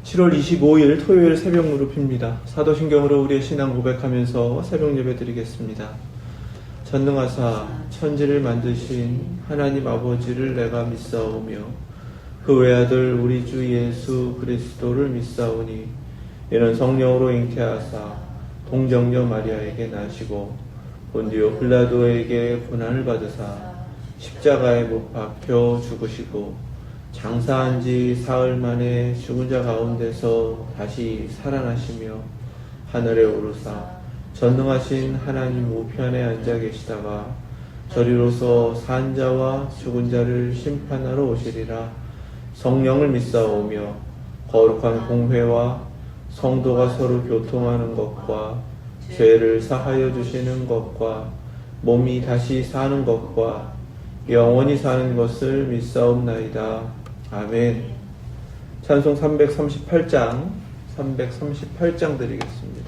7월 25일 토요일 새벽 무릎입니다. 사도신경으로 우리의 신앙 고백하면서 새벽 예배 드리겠습니다. 전능하사 천지를 만드신 하나님 아버지를 내가 믿사오며 그 외아들 우리 주 예수 그리스도를 믿사오니 이는 성령으로 잉태하사 동정녀 마리아에게 나시고 본디오 빌라도에게 고난을 받으사 십자가에 못 박혀 죽으시고 장사한 지 사흘 만에 죽은 자 가운데서 다시 살아나시며 하늘에 오르사 전능하신 하나님 우편에 앉아 계시다가 저리로서 산 자와 죽은 자를 심판하러 오시리라. 성령을 믿사오며 거룩한 공회와 성도가 서로 교통하는 것과 죄를 사하여 주시는 것과 몸이 다시 사는 것과 영원히 사는 것을 믿사옵나이다. 아멘. 찬송 338장 드리겠습니다.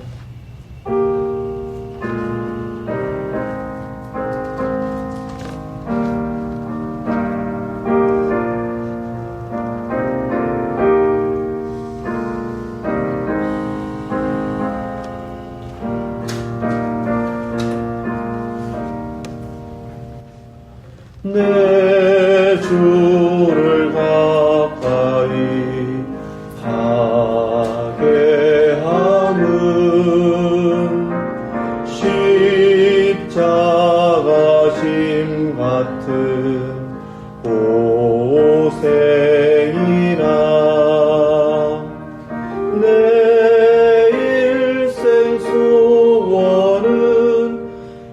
내 주를 가까이 하게 함은 십자가 심 같은 고생이나 내 일생 소원은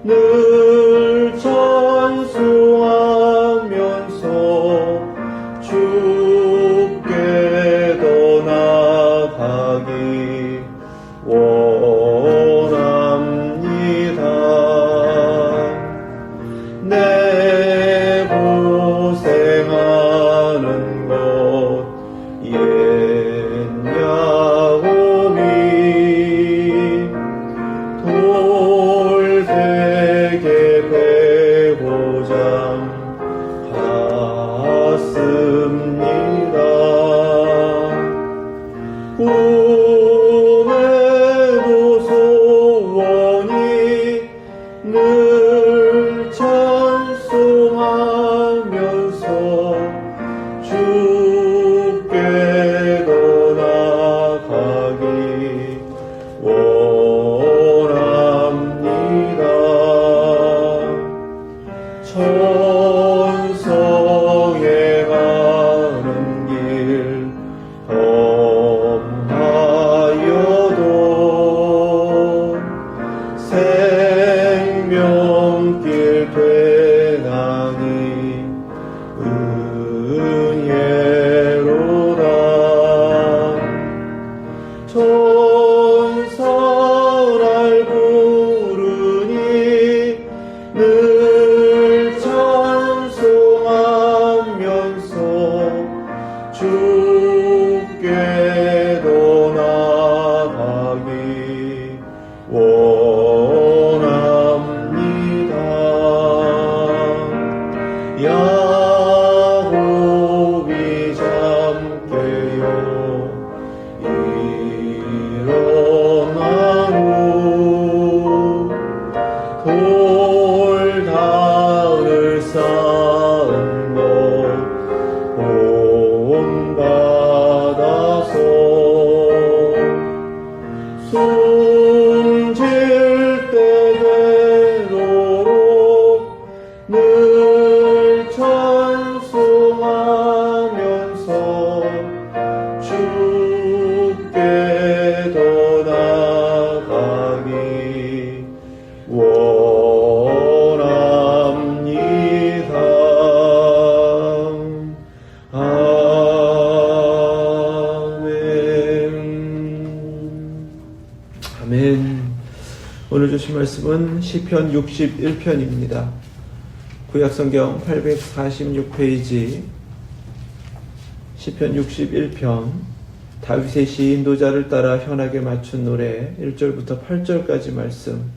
늘 찬송하면서 주께 더 나아가기 원합니다. 내 고생하는 것 옛 야곱이 돌베개 배고잠 갔습니다. 꿈에도 소원이 늘 찬송하면서 주께 더 나아가기 원합니다. 천성에 가는 길 험하여도 생명길 되나니 은혜로다. 천사날 부르니 늘 찬송하면서 주께 더 나아가기 원합니다. 야곱이 잠깨요 일어나고 돌다을 쌓은 것 본받아서 숨질 때 되도록 늘 찬송하면서 주께 더 나아가기 원합니다. 아멘. 오늘 주신 말씀은 시편 61편입니다. 구약성경 846페이지 시편 61편 다윗의 시 인도자를 따라 현악에 맞춘 노래 1절부터 8절까지 말씀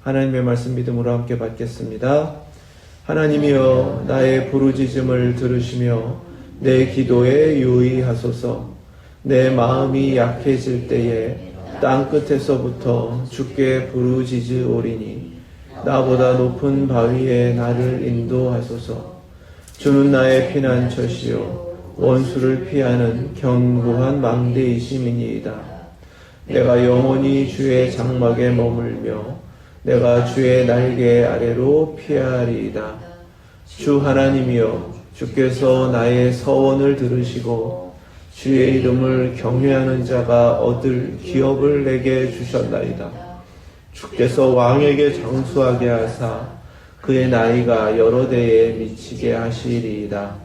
하나님의 말씀 믿음으로 함께 받겠습니다. 하나님이여 나의 부르짖음을 들으시며 내 기도에 유의하소서. 내 마음이 약해질 때에 땅 끝에서부터 주께 부르짖으오리니 나보다 높은 바위에 나를 인도하소서. 주는 나의 피난처시요 원수를 피하는 견고한 망대이심이니이다. 내가 영원히 주의 장막에 머물며 내가 주의 날개 아래로 피하리이다. 주 하나님이여, 주께서 나의 서원을 들으시고 주의 이름을 경외하는 자가 얻을 기업을 내게 주셨나이다. 주께서 왕에게 장수하게 하사 그의 나이가 여러 대에 미치게 하시리이다.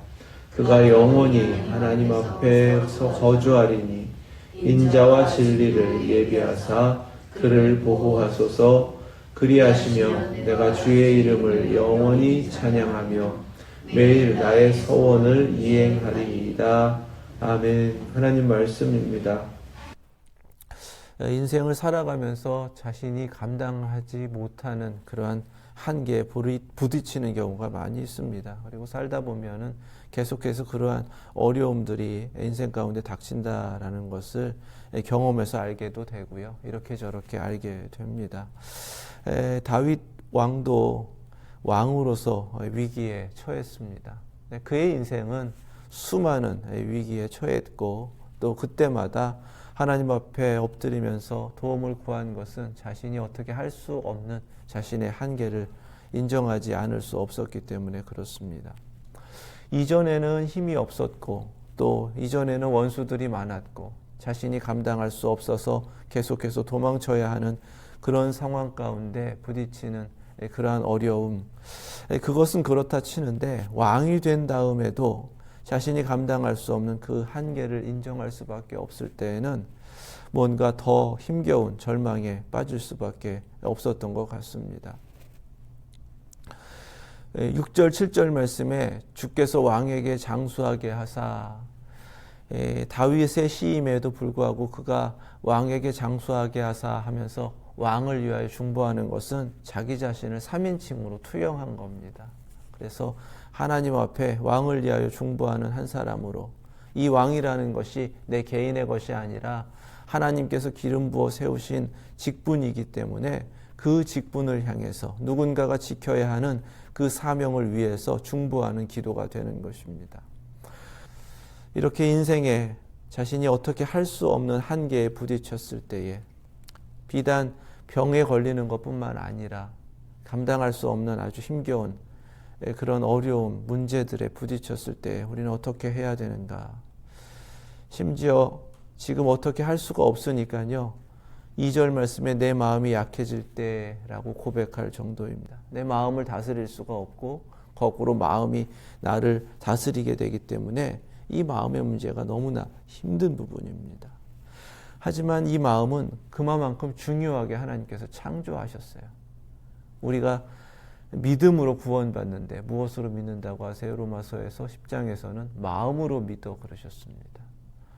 그가 영원히 하나님 앞에서 거주하리니 인자와 진리를 예비하사 그를 보호하소서. 그리하시며 내가 주의 이름을 영원히 찬양하며 매일 나의 서원을 이행하리이다. 아멘. 하나님 말씀입니다. 인생을 살아가면서 자신이 감당하지 못하는 그러한 한계에 부딪히는 경우가 많이 있습니다. 그리고 살다 보면은 계속해서 그러한 어려움들이 인생 가운데 닥친다라는 것을 경험해서 알게도 되고요. 이렇게 저렇게 알게 됩니다. 다윗 왕도 왕으로서 위기에 처했습니다. 그의 인생은 수많은 위기에 처했고 또 그때마다 하나님 앞에 엎드리면서 도움을 구한 것은 자신이 어떻게 할 수 없는 자신의 한계를 인정하지 않을 수 없었기 때문에 그렇습니다. 이전에는 힘이 없었고 또 이전에는 원수들이 많았고 자신이 감당할 수 없어서 계속해서 도망쳐야 하는 그런 상황 가운데 부딪히는 그러한 어려움, 그것은 그렇다 치는데 왕이 된 다음에도 자신이 감당할 수 없는 그 한계를 인정할 수밖에 없을 때에는 뭔가 더 힘겨운 절망에 빠질 수밖에 없었던 것 같습니다. 6절 7절 말씀에 주께서 왕에게 장수하게 하사, 다윗의 시임에도 불구하고 그가 왕에게 장수하게 하사 하면서 왕을 위하여 중보하는 것은 자기 자신을 3인칭으로 투영한 겁니다. 그래서 하나님 앞에 왕을 위하여 중보하는 한 사람으로, 이 왕이라는 것이 내 개인의 것이 아니라 하나님께서 기름 부어 세우신 직분이기 때문에 그 직분을 향해서 누군가가 지켜야 하는 그 사명을 위해서 중보하는 기도가 되는 것입니다. 이렇게 인생에 자신이 어떻게 할 수 없는 한계에 부딪혔을 때에 비단 병에 걸리는 것뿐만 아니라 감당할 수 없는 아주 힘겨운 그런 어려움, 문제들에 부딪혔을 때 우리는 어떻게 해야 되는가? 심지어 지금 어떻게 할 수가 없으니까요. 2절 말씀에 내 마음이 약해질 때라고 고백할 정도입니다. 내 마음을 다스릴 수가 없고 거꾸로 마음이 나를 다스리게 되기 때문에 이 마음의 문제가 너무나 힘든 부분입니다. 하지만 이 마음은 그만큼 중요하게 하나님께서 창조하셨어요. 우리가 믿음으로 구원받는데 무엇으로 믿는다고 하세요? 로마서에서 10장에서는 마음으로 믿어 그러셨습니다.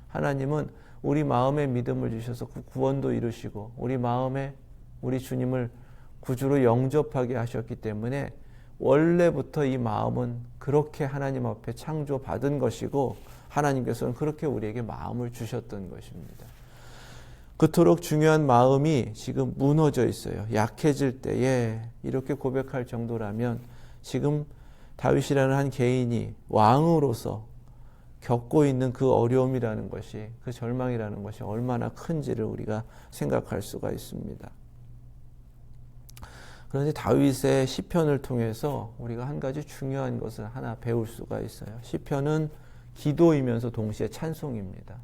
하나님은 우리 마음에 믿음을 주셔서 그 구원도 이루시고 우리 마음에 우리 주님을 구주로 영접하게 하셨기 때문에 원래부터 이 마음은 그렇게 하나님 앞에 창조받은 것이고 하나님께서는 그렇게 우리에게 마음을 주셨던 것입니다. 그토록 중요한 마음이 지금 무너져 있어요. 약해질 때에 이렇게 고백할 정도라면 지금 다윗이라는 한 개인이 왕으로서 겪고 있는 그 어려움이라는 것이, 그 절망이라는 것이 얼마나 큰지를 우리가 생각할 수가 있습니다. 그런데 다윗의 시편을 통해서 우리가 한 가지 중요한 것을 하나 배울 수가 있어요. 시편은 기도이면서 동시에 찬송입니다.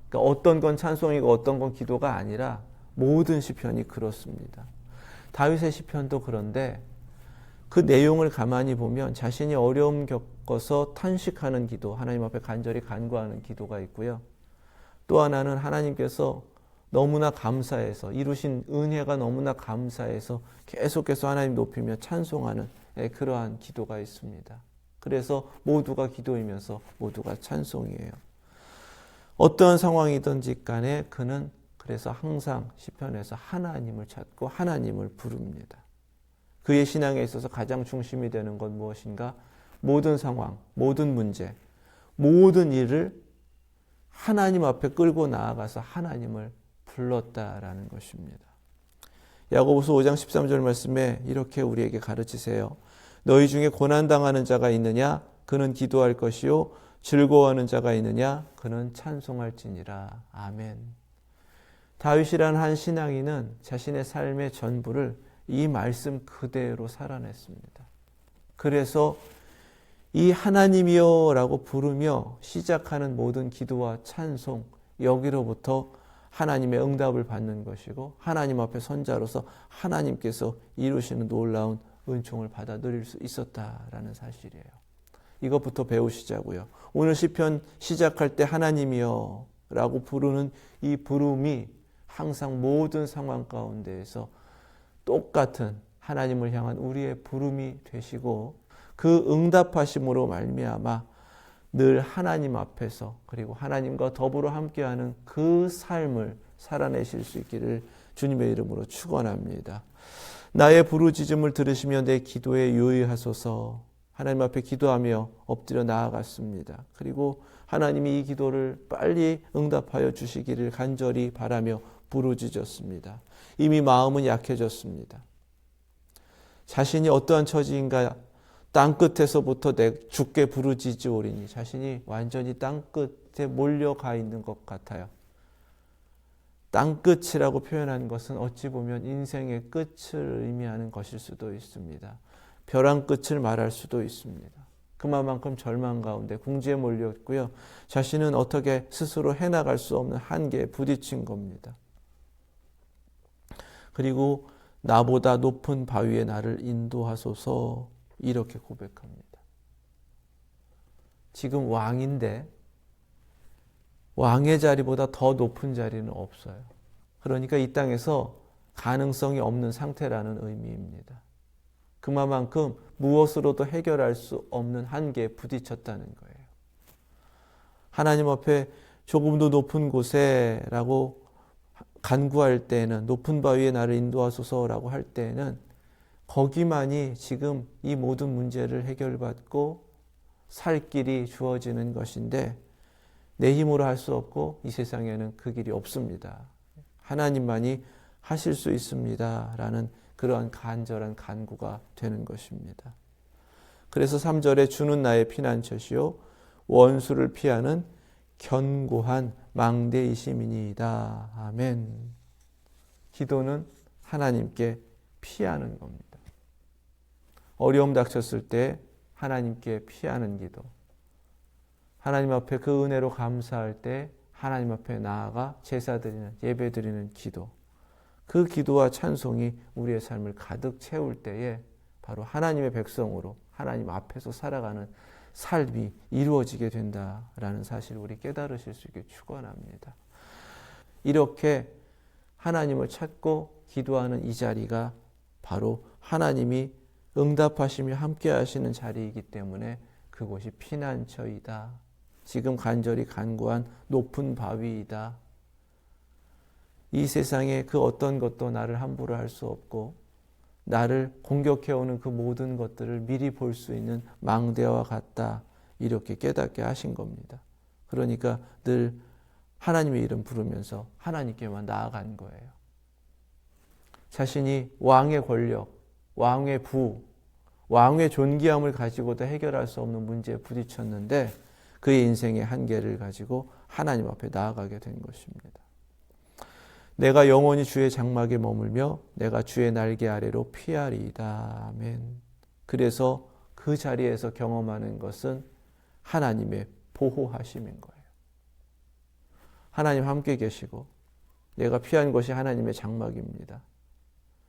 그러니까 어떤 건 찬송이고 어떤 건 기도가 아니라 모든 시편이 그렇습니다. 다윗의 시편도 그런데 그 내용을 가만히 보면 자신이 어려움 겪어서 탄식하는 기도, 하나님 앞에 간절히 간구하는 기도가 있고요. 또 하나는 하나님께서 너무나 감사해서 이루신 은혜가 너무나 감사해서 계속해서 하나님 높이며 찬송하는 그러한 기도가 있습니다. 그래서 모두가 기도이면서 모두가 찬송이에요. 어떠한 상황이든지 간에 그는 그래서 항상 시편에서 하나님을 찾고 하나님을 부릅니다. 그의 신앙에 있어서 가장 중심이 되는 건 무엇인가? 모든 상황, 모든 문제, 모든 일을 하나님 앞에 끌고 나아가서 하나님을 불렀다라는 것입니다. 야고보서 5장 13절 말씀에 이렇게 우리에게 가르치세요. 너희 중에 고난당하는 자가 있느냐? 그는 기도할 것이요. 즐거워하는 자가 있느냐? 그는 찬송할지니라. 아멘. 다윗이라는 한 신앙인은 자신의 삶의 전부를 이 말씀 그대로 살아냈습니다. 그래서 이 하나님이여 라고 부르며 시작하는 모든 기도와 찬송, 여기로부터 하나님의 응답을 받는 것이고 하나님 앞에 선자로서 하나님께서 이루시는 놀라운 은총을 받아 누릴 수 있었다라는 사실이에요. 이것부터 배우시자고요. 오늘 시편 시작할 때 하나님이여 라고 부르는 이 부름이 항상 모든 상황 가운데에서 똑같은 하나님을 향한 우리의 부름이 되시고 그 응답하심으로 말미암아 늘 하나님 앞에서 그리고 하나님과 더불어 함께하는 그 삶을 살아내실 수 있기를 주님의 이름으로 축원합니다. 나의 부르짖음을 들으시며 내 기도에 유의하소서. 하나님 앞에 기도하며 엎드려 나아갔습니다. 그리고 하나님이 이 기도를 빨리 응답하여 주시기를 간절히 바라며 부르짖었습니다. 이미 마음은 약해졌습니다. 자신이 어떠한 처지인가 땅끝에서부터 내 주께 부르짖으오리니 자신이 완전히 땅끝에 몰려가 있는 것 같아요. 땅끝이라고 표현한 것은 어찌 보면 인생의 끝을 의미하는 것일 수도 있습니다. 벼랑 끝을 말할 수도 있습니다. 그만큼 절망 가운데 궁지에 몰렸고요. 자신은 어떻게 스스로 해나갈 수 없는 한계에 부딪힌 겁니다. 그리고 나보다 높은 바위에 나를 인도하소서 이렇게 고백합니다. 지금 왕인데 왕의 자리보다 더 높은 자리는 없어요. 그러니까 이 땅에서 가능성이 없는 상태라는 의미입니다. 그만큼 무엇으로도 해결할 수 없는 한계에 부딪혔다는 거예요. 하나님 앞에 조금 더 높은 곳에 라고 간구할 때는 높은 바위에 나를 인도하소서라고 할 때는 거기만이 지금 이 모든 문제를 해결받고 살 길이 주어지는 것인데 내 힘으로 할 수 없고 이 세상에는 그 길이 없습니다. 하나님만이 하실 수 있습니다. 라는 그러한 간절한 간구가 되는 것입니다. 그래서 3절에 주는 나의 피난처시요 원수를 피하는 견고한 망대이심이니이다. 아멘. 기도는 하나님께 피하는 겁니다. 어려움 닥쳤을 때 하나님께 피하는 기도. 하나님 앞에 그 은혜로 감사할 때 하나님 앞에 나아가 제사드리는 예배드리는 기도. 그 기도와 찬송이 우리의 삶을 가득 채울 때에 바로 하나님의 백성으로 하나님 앞에서 살아가는 삶이 이루어지게 된다라는 사실을 우리 깨달으실 수 있게 축원합니다. 이렇게 하나님을 찾고 기도하는 이 자리가 바로 하나님이 응답하시며 함께 하시는 자리이기 때문에 그곳이 피난처이다. 지금 간절히 간구한 높은 바위이다. 이 세상에 그 어떤 것도 나를 함부로 할 수 없고 나를 공격해오는 그 모든 것들을 미리 볼 수 있는 망대와 같다. 이렇게 깨닫게 하신 겁니다. 그러니까 늘 하나님의 이름 부르면서 하나님께만 나아간 거예요. 자신이 왕의 권력, 왕의 부, 왕의 존귀함을 가지고도 해결할 수 없는 문제에 부딪혔는데 그의 인생의 한계를 가지고 하나님 앞에 나아가게 된 것입니다. 내가 영원히 주의 장막에 머물며 내가 주의 날개 아래로 피하리이다. 아멘. 그래서 그 자리에서 경험하는 것은 하나님의 보호하심인 거예요. 하나님 함께 계시고 내가 피한 것이 하나님의 장막입니다.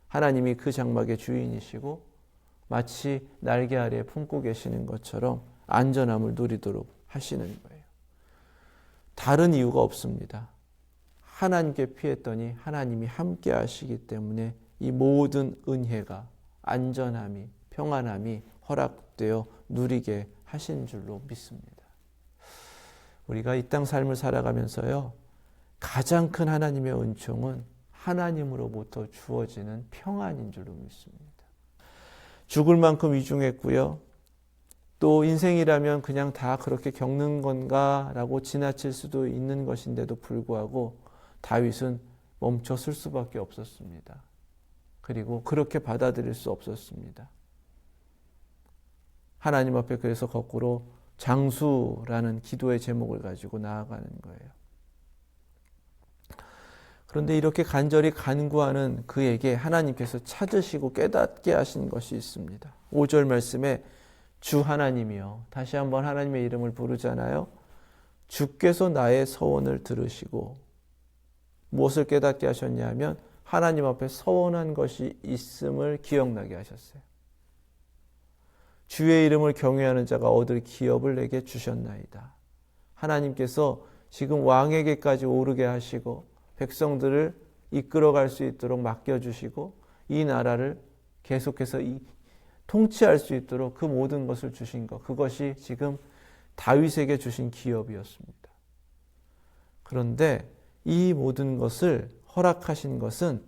하나님이 그 장막의 주인이시고 마치 날개 아래에 품고 계시는 것처럼 안전함을 누리도록 하시는 거예요. 다른 이유가 없습니다. 하나님께 피했더니 하나님이 함께 하시기 때문에 이 모든 은혜가 안전함이 평안함이 허락되어 누리게 하신 줄로 믿습니다. 우리가 이 땅 삶을 살아가면서요. 가장 큰 하나님의 은총은 하나님으로부터 주어지는 평안인 줄로 믿습니다. 죽을 만큼 위중했고요. 또 인생이라면 그냥 다 그렇게 겪는 건가 라고 지나칠 수도 있는 것인데도 불구하고 다윗은 멈춰설 수밖에 없었습니다. 그리고 그렇게 받아들일 수 없었습니다. 하나님 앞에 그래서 거꾸로 장수라는 기도의 제목을 가지고 나아가는 거예요. 그런데 이렇게 간절히 간구하는 그에게 하나님께서 찾으시고 깨닫게 하신 것이 있습니다. 5절 말씀에 주 하나님이여, 다시 한번 하나님의 이름을 부르잖아요. 주께서 나의 서원을 들으시고 무엇을 깨닫게 하셨냐면 하나님 앞에 서원한 것이 있음을 기억나게 하셨어요. 주의 이름을 경외하는 자가 얻을 기업을 내게 주셨나이다. 하나님께서 지금 왕에게까지 오르게 하시고 백성들을 이끌어갈 수 있도록 맡겨주시고 이 나라를 계속해서 통치할 수 있도록 그 모든 것을 주신 것, 그것이 지금 다윗에게 주신 기업이었습니다. 그런데 이 모든 것을 허락하신 것은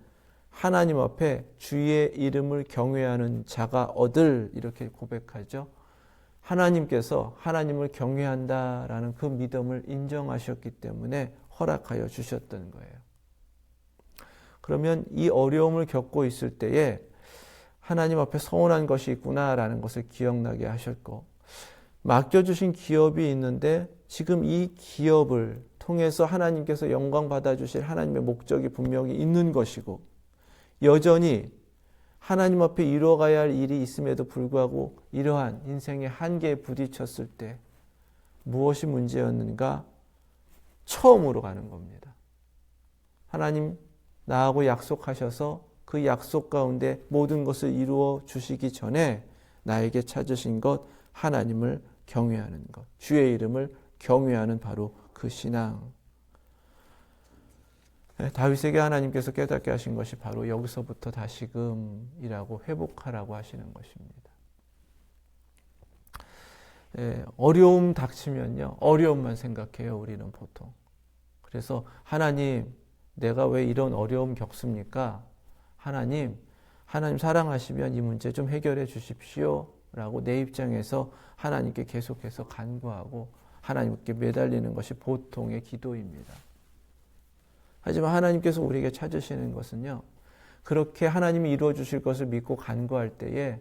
하나님 앞에 주의 이름을 경외하는 자가 얻을, 이렇게 고백하죠. 하나님께서 하나님을 경외한다라는 그 믿음을 인정하셨기 때문에 허락하여 주셨던 거예요. 그러면 이 어려움을 겪고 있을 때에 하나님 앞에 서운한 것이 있구나라는 것을 기억나게 하셨고, 맡겨주신 기업이 있는데 지금 이 기업을 통해서 하나님께서 영광 받아주실 하나님의 목적이 분명히 있는 것이고, 여전히 하나님 앞에 이루어가야 할 일이 있음에도 불구하고 이러한 인생의 한계에 부딪혔을 때 무엇이 문제였는가? 처음으로 가는 겁니다. 하나님 나하고 약속하셔서 그 약속 가운데 모든 것을 이루어 주시기 전에 나에게 찾으신 것, 하나님을 경외하는 것, 주의 이름을 경외하는 바로 그 신앙. 다윗에게 하나님께서 깨닫게 하신 것이 바로 여기서부터 다시금이라고 회복하라고 하시는 것입니다. 어려움 닥치면요, 어려움만 생각해요, 우리는 보통. 그래서 하나님, 내가 왜 이런 어려움 겪습니까? 하나님 사랑하시면 이 문제 좀 해결해 주십시오 라고 내 입장에서 하나님께 계속해서 간구하고 하나님께 매달리는 것이 보통의 기도입니다. 하지만 하나님께서 우리에게 찾으시는 것은요, 그렇게 하나님이 이루어 주실 것을 믿고 간구할 때에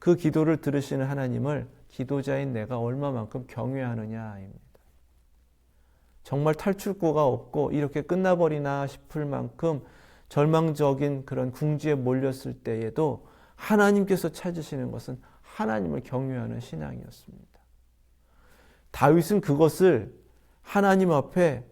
그 기도를 들으시는 하나님을 기도자인 내가 얼마만큼 경외하느냐입니다. 정말 탈출구가 없고 이렇게 끝나버리나 싶을 만큼 절망적인 그런 궁지에 몰렸을 때에도 하나님께서 찾으시는 것은 하나님을 경외하는 신앙이었습니다. 다윗은 그것을 하나님 앞에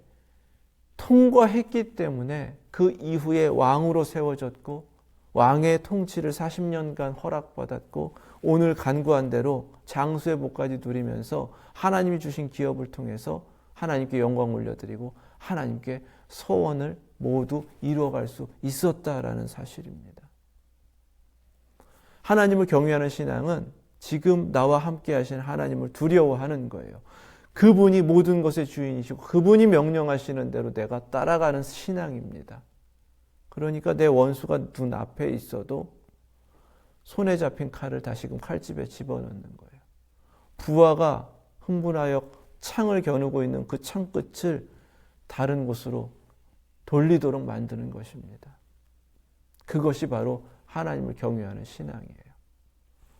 통과했기 때문에 그 이후에 왕으로 세워졌고 왕의 통치를 40년간 허락받았고 오늘 간구한 대로 장수의 복까지 누리면서 하나님이 주신 기업을 통해서 하나님께 영광 올려드리고 하나님께 소원을 모두 이루어갈 수 있었다라는 사실입니다. 하나님을 경외하는 신앙은 지금 나와 함께 하신 하나님을 두려워하는 거예요. 그분이 모든 것의 주인이시고 그분이 명령하시는 대로 내가 따라가는 신앙입니다. 그러니까 내 원수가 눈앞에 있어도 손에 잡힌 칼을 다시금 칼집에 집어넣는 거예요. 부하가 흥분하여 창을 겨누고 있는 그 창끝을 다른 곳으로 돌리도록 만드는 것입니다. 그것이 바로 하나님을 경외하는 신앙이에요.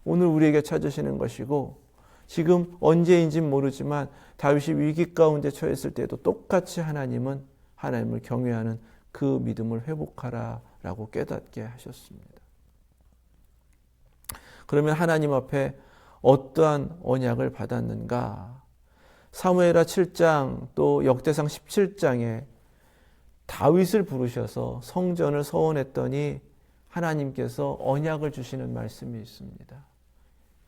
오늘 우리에게 찾으시는 것이고 지금 언제인지는 모르지만 다윗이 위기 가운데 처했을 때도 똑같이 하나님은 하나님을 경외하는 그 믿음을 회복하라라고 깨닫게 하셨습니다. 그러면 하나님 앞에 어떠한 언약을 받았는가? 사무엘하 7장 또 역대상 17장에 다윗을 부르셔서 성전을 서원했더니 하나님께서 언약을 주시는 말씀이 있습니다.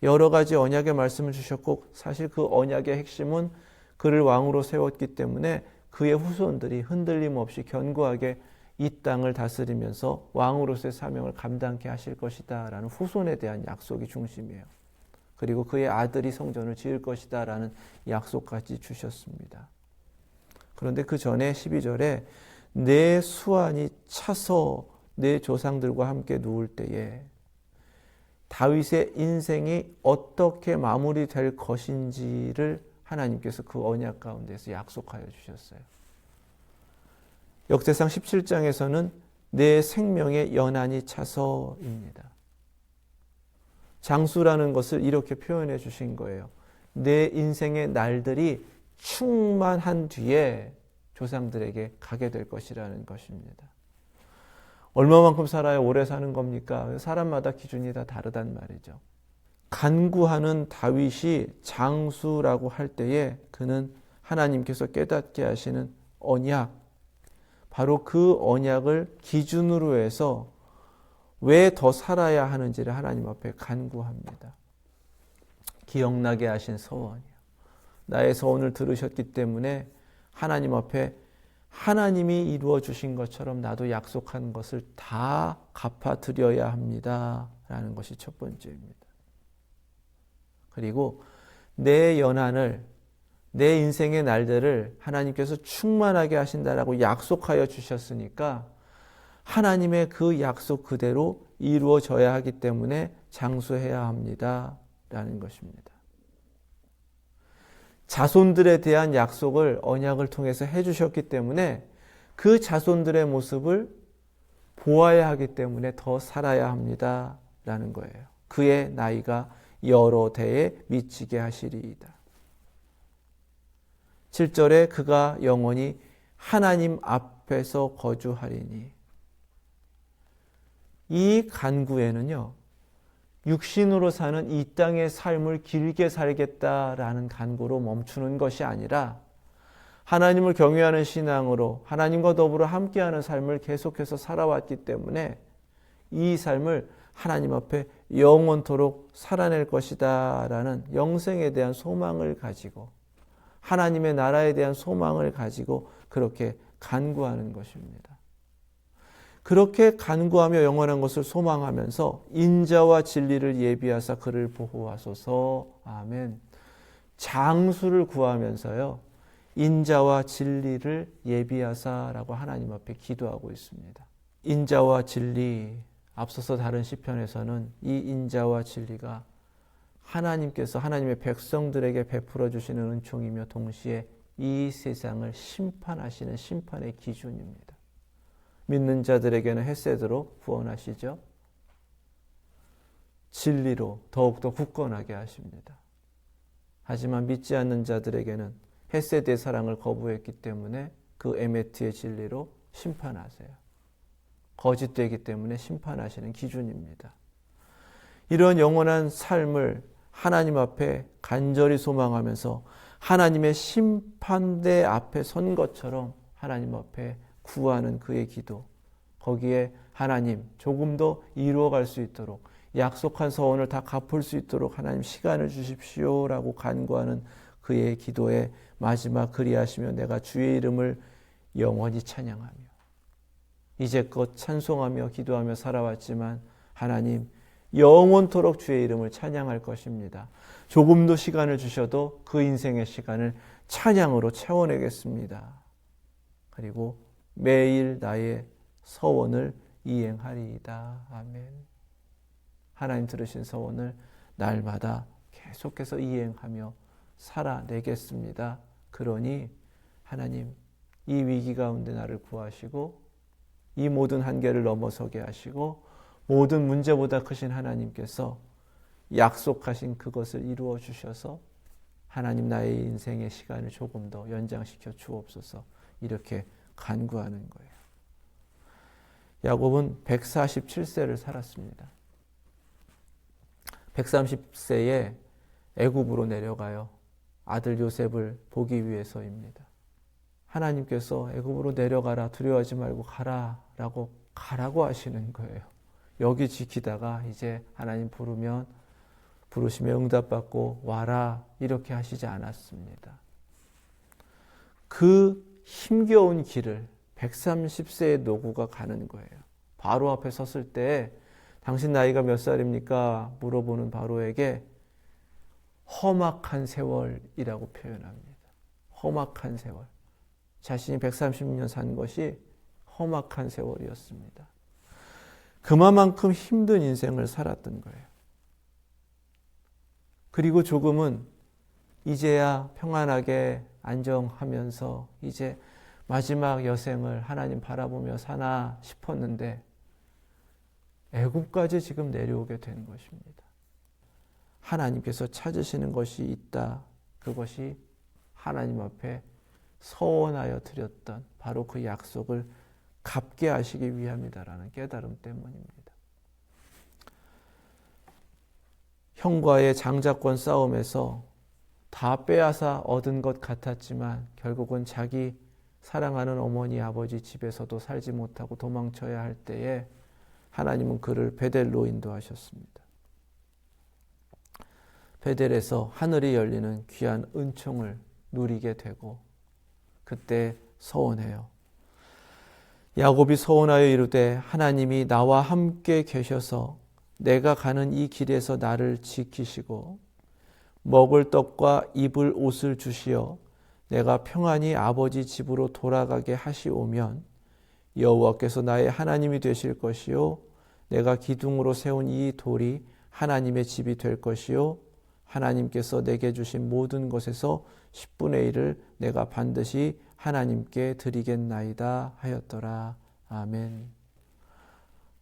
여러 가지 언약의 말씀을 주셨고 사실 그 언약의 핵심은 그를 왕으로 세웠기 때문에 그의 후손들이 흔들림 없이 견고하게 이 땅을 다스리면서 왕으로서의 사명을 감당케 하실 것이다 라는 후손에 대한 약속이 중심이에요. 그리고 그의 아들이 성전을 지을 것이다 라는 약속까지 주셨습니다. 그런데 그 전에 12절에 내 수완이 차서 내 조상들과 함께 누울 때에 다윗의 인생이 어떻게 마무리될 것인지를 하나님께서 그 언약 가운데서 약속하여 주셨어요. 역대상 17장에서는 내 생명의 연한이 차서입니다. 장수라는 것을 이렇게 표현해 주신 거예요. 내 인생의 날들이 충만한 뒤에 조상들에게 가게 될 것이라는 것입니다. 얼마만큼 살아야 오래 사는 겁니까? 사람마다 기준이 다 다르단 말이죠. 간구하는 다윗이 장수라고 할 때에 그는 하나님께서 깨닫게 하시는 언약, 바로 그 언약을 기준으로 해서 왜 더 살아야 하는지를 하나님 앞에 간구합니다. 기억나게 하신 서원이요. 나의 서원을 들으셨기 때문에 하나님 앞에 하나님이 이루어 주신 것처럼 나도 약속한 것을 다 갚아드려야 합니다. 라는 것이 첫 번째입니다. 그리고 내 연한을, 내 인생의 날들을 하나님께서 충만하게 하신다라고 약속하여 주셨으니까 하나님의 그 약속 그대로 이루어져야 하기 때문에 장수해야 합니다. 라는 것입니다. 자손들에 대한 약속을 언약을 통해서 해주셨기 때문에 그 자손들의 모습을 보아야 하기 때문에 더 살아야 합니다. 라는 거예요. 그의 나이가 여러 대에 미치게 하시리이다. 7절에 그가 영원히 하나님 앞에서 거주하리니, 이 간구에는요, 육신으로 사는 이 땅의 삶을 길게 살겠다라는 간구로 멈추는 것이 아니라 하나님을 경외하는 신앙으로 하나님과 더불어 함께하는 삶을 계속해서 살아왔기 때문에 이 삶을 하나님 앞에 영원토록 살아낼 것이다 라는 영생에 대한 소망을 가지고, 하나님의 나라에 대한 소망을 가지고 그렇게 간구하는 것입니다. 그렇게 간구하며 영원한 것을 소망하면서 인자와 진리를 예비하사 그를 보호하소서. 아멘. 장수를 구하면서요, 인자와 진리를 예비하사라고 하나님 앞에 기도하고 있습니다. 인자와 진리, 앞서서 다른 시편에서는 이 인자와 진리가 하나님께서 하나님의 백성들에게 베풀어 주시는 은총이며 동시에 이 세상을 심판하시는 심판의 기준입니다. 믿는 자들에게는 헤세드로 구원하시죠. 진리로 더욱더 굳건하게 하십니다. 하지만 믿지 않는 자들에게는 헤세드의 사랑을 거부했기 때문에 그 에메트의 진리로 심판하세요. 거짓되기 때문에 심판하시는 기준입니다. 이런 영원한 삶을 하나님 앞에 간절히 소망하면서 하나님의 심판대 앞에 선 것처럼 하나님 앞에 구하는 그의 기도, 거기에 하나님 조금 더 이루어갈 수 있도록, 약속한 서원을 다 갚을 수 있도록 하나님 시간을 주십시오라고 간구하는 그의 기도의 마지막 그리하시며 내가 주의 이름을 영원히 찬양하며, 이제껏 찬송하며 기도하며 살아왔지만 하나님 영원토록 주의 이름을 찬양할 것입니다. 조금도 시간을 주셔도 그 인생의 시간을 찬양으로 채워내겠습니다. 그리고 매일 나의 서원을 이행하리이다. 아멘. 하나님 들으신 서원을 날마다 계속해서 이행하며 살아내겠습니다. 그러니 하나님, 이 위기 가운데 나를 구하시고 이 모든 한계를 넘어서게 하시고 모든 문제보다 크신 하나님께서 약속하신 그것을 이루어 주셔서 하나님 나의 인생의 시간을 조금 더 연장시켜 주옵소서, 이렇게 간구하는 거예요. 야곱은 147세를 살았습니다. 130세에 애굽으로 내려가요. 아들 요셉을 보기 위해서입니다. 하나님께서 애굽으로 내려가라, 두려워하지 말고 가라고 하시는 거예요. 여기 지키다가 이제 하나님 부르시면 응답받고 와라, 이렇게 하시지 않았습니다. 그 힘겨운 길을 130세의 노구가 가는 거예요. 바로 앞에 섰을 때 당신 나이가 몇 살입니까? 물어보는 바로에게 험악한 세월이라고 표현합니다. 험악한 세월. 자신이 130년 산 것이 험악한 세월이었습니다. 그만큼 힘든 인생을 살았던 거예요. 그리고 조금은 이제야 평안하게 안정하면서 이제 마지막 여생을 하나님 바라보며 사나 싶었는데 애굽까지 지금 내려오게 된 것입니다. 하나님께서 찾으시는 것이 있다. 그것이 하나님 앞에 서원하여 드렸던 바로 그 약속을 갚게 하시기 위함이다라는 깨달음 때문입니다. 형과의 장자권 싸움에서 다 빼앗아 얻은 것 같았지만 결국은 자기 사랑하는 어머니 아버지 집에서도 살지 못하고 도망쳐야 할 때에 하나님은 그를 베델로 인도하셨습니다. 베델에서 하늘이 열리는 귀한 은총을 누리게 되고 그때 서원해요. 야곱이 서원하여 이르되 하나님이 나와 함께 계셔서 내가 가는 이 길에서 나를 지키시고 먹을 떡과 입을 옷을 주시어 내가 평안히 아버지 집으로 돌아가게 하시오면 여호와께서 나의 하나님이 되실 것이요 내가 기둥으로 세운 이 돌이 하나님의 집이 될 것이요 하나님께서 내게 주신 모든 것에서 10분의 1을 내가 반드시 하나님께 드리겠나이다 하였더라. 아멘.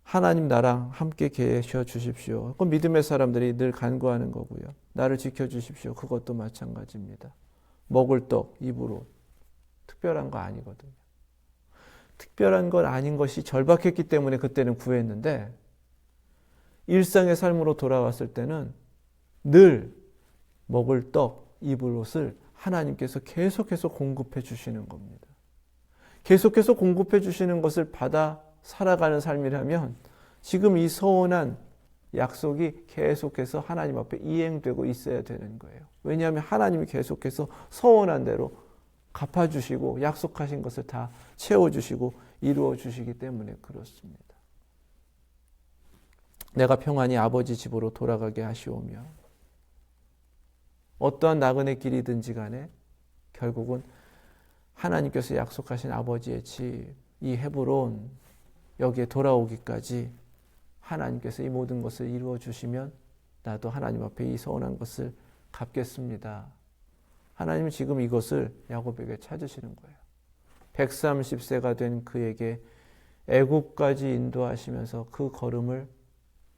하나님 나랑 함께 계셔 주십시오. 그 믿음의 사람들이 늘 간구하는 거고요. 나를 지켜주십시오. 그것도 마찬가지입니다. 먹을 떡, 입을 옷. 특별한 거 아니거든요. 특별한 건 아닌 것이 절박했기 때문에 그때는 구했는데 일상의 삶으로 돌아왔을 때는 늘 먹을 떡, 입을 옷을 하나님께서 계속해서 공급해 주시는 겁니다. 계속해서 공급해 주시는 것을 받아 살아가는 삶이라면 지금 이 서원한 약속이 계속해서 하나님 앞에 이행되고 있어야 되는 거예요. 왜냐하면 하나님이 계속해서 서원한 대로 갚아주시고 약속하신 것을 다 채워주시고 이루어주시기 때문에 그렇습니다. 내가 평안히 아버지 집으로 돌아가게 하시오며 어떠한 나그네 길이든지 간에 결국은 하나님께서 약속하신 아버지의 집, 이 헤브론 여기에 돌아오기까지 하나님께서 이 모든 것을 이루어 주시면 나도 하나님 앞에 이 서운한 것을 갚겠습니다. 하나님은 지금 이것을 야곱에게 찾으시는 거예요. 130세가 된 그에게 애굽까지 인도하시면서 그 걸음을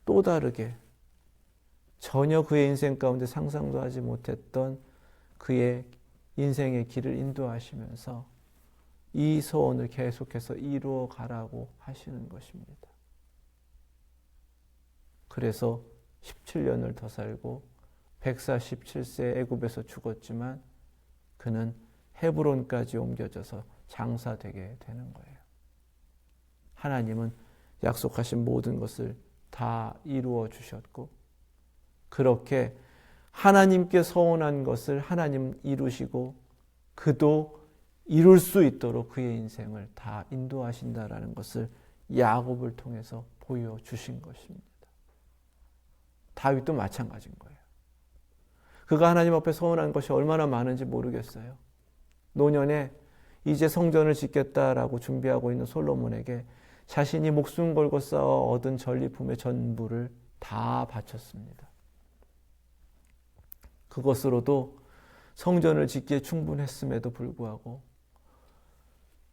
또 다르게 전혀 그의 인생 가운데 상상도 하지 못했던 그의 인생의 길을 인도하시면서 이 소원을 계속해서 이루어 가라고 하시는 것입니다. 그래서 17년을 더 살고 147세 애굽에서 죽었지만 그는 헤브론까지 옮겨져서 장사되게 되는 거예요. 하나님은 약속하신 모든 것을 다 이루어 주셨고 그렇게 하나님께 서원한 것을 하나님 이루시고 그도 이룰 수 있도록 그의 인생을 다 인도하신다라는 것을 야곱을 통해서 보여주신 것입니다. 다윗도 마찬가지인 거예요. 그가 하나님 앞에 서원한 것이 얼마나 많은지 모르겠어요. 노년에 이제 성전을 짓겠다라고 준비하고 있는 솔로몬에게 자신이 목숨 걸고 쌓아 얻은 전리품의 전부를 다 바쳤습니다. 그것으로도 성전을 짓기에 충분했음에도 불구하고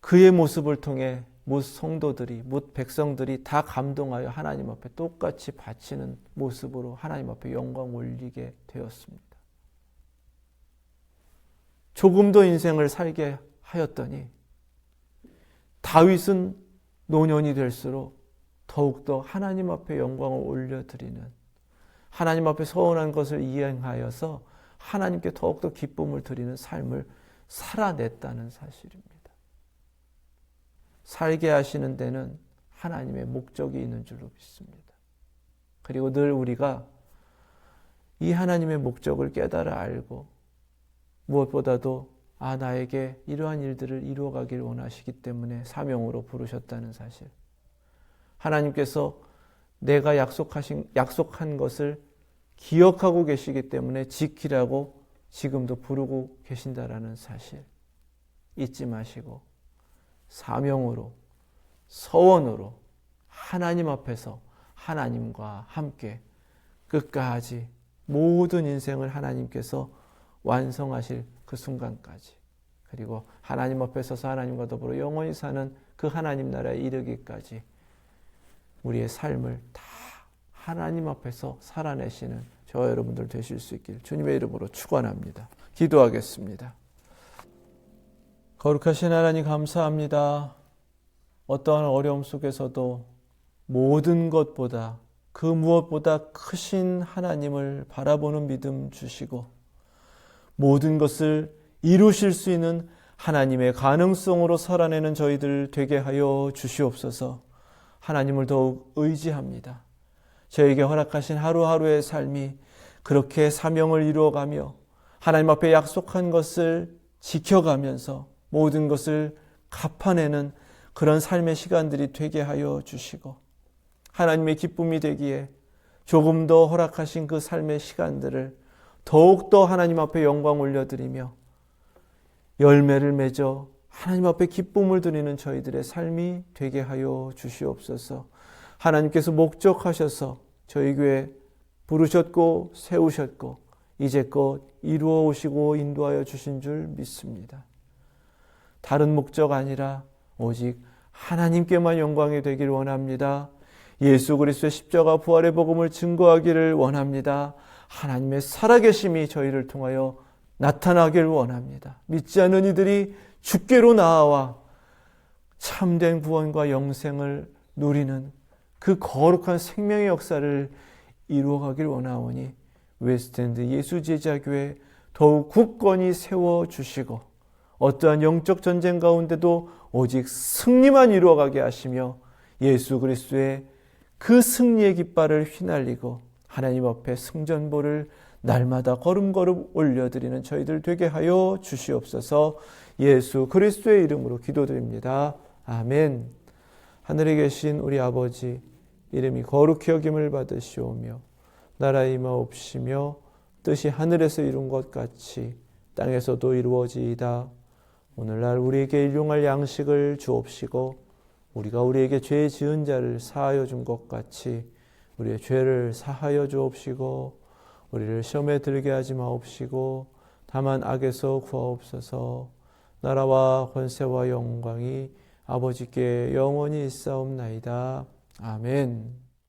그의 모습을 통해 못 성도들이, 못 백성들이 다 감동하여 하나님 앞에 똑같이 바치는 모습으로 하나님 앞에 영광 올리게 되었습니다. 조금 더 인생을 살게 하였더니 다윗은 노년이 될수록 더욱더 하나님 앞에 영광을 올려드리는 하나님 앞에 서원한 것을 이행하여서 하나님께 더욱더 기쁨을 드리는 삶을 살아냈다는 사실입니다. 살게 하시는 데는 하나님의 목적이 있는 줄로 믿습니다. 그리고 늘 우리가 이 하나님의 목적을 깨달아 알고 무엇보다도 나에게 이러한 일들을 이루어가기를 원하시기 때문에 사명으로 부르셨다는 사실. 하나님께서 내가 약속한 것을 기억하고 계시기 때문에 지키라고 지금도 부르고 계신다라는 사실 잊지 마시고 사명으로 서원으로 하나님 앞에서 하나님과 함께 끝까지 모든 인생을 하나님께서 완성하실 그 순간까지, 그리고 하나님 앞에 서서 하나님과 더불어 영원히 사는 그 하나님 나라에 이르기까지 우리의 삶을 다 하나님 앞에서 살아내시는 저와 여러분들 되실 수 있길 주님의 이름으로 축원합니다. 기도하겠습니다. 거룩하신 하나님 감사합니다. 어떠한 어려움 속에서도 모든 것보다 그 무엇보다 크신 하나님을 바라보는 믿음 주시고 모든 것을 이루실 수 있는 하나님의 가능성으로 살아내는 저희들 되게 하여 주시옵소서. 하나님을 더욱 의지합니다. 저에게 허락하신 하루하루의 삶이 그렇게 사명을 이루어가며 하나님 앞에 약속한 것을 지켜가면서 모든 것을 갚아내는 그런 삶의 시간들이 되게 하여 주시고 하나님의 기쁨이 되기에 조금 더 허락하신 그 삶의 시간들을 더욱더 하나님 앞에 영광 올려드리며 열매를 맺어 하나님 앞에 기쁨을 드리는 저희들의 삶이 되게 하여 주시옵소서. 하나님께서 목적하셔서 저희 교회 부르셨고 세우셨고 이제껏 이루어 오시고 인도하여 주신 줄 믿습니다. 다른 목적 아니라 오직 하나님께만 영광이 되기를 원합니다. 예수 그리스도의 십자가 부활의 복음을 증거하기를 원합니다. 하나님의 살아계심이 저희를 통하여 나타나기를 원합니다. 믿지 않는 이들이 주께로 나아와 참된 구원과 영생을 누리는 그 거룩한 생명의 역사를 이루어가길 원하오니 웨스트엔드 예수제자교회 더욱 굳건히 세워주시고 어떠한 영적 전쟁 가운데도 오직 승리만 이루어가게 하시며 예수 그리스도의 그 승리의 깃발을 휘날리고 하나님 앞에 승전보를 날마다 걸음걸음 올려드리는 저희들 되게 하여 주시옵소서. 예수 그리스도의 이름으로 기도드립니다. 아멘. 하늘에 계신 우리 아버지, 이름이 거룩히 여김을 받으시오며 나라 임하옵시며 뜻이 하늘에서 이룬 것 같이 땅에서도 이루어지이다. 오늘날 우리에게 일용할 양식을 주옵시고 우리가 우리에게 죄 지은 자를 사하여 준 것 같이 우리의 죄를 사하여 주옵시고 우리를 시험에 들게 하지 마옵시고 다만 악에서 구하옵소서. 나라와 권세와 영광이 아버지께 영원히 있사옵나이다. 아멘.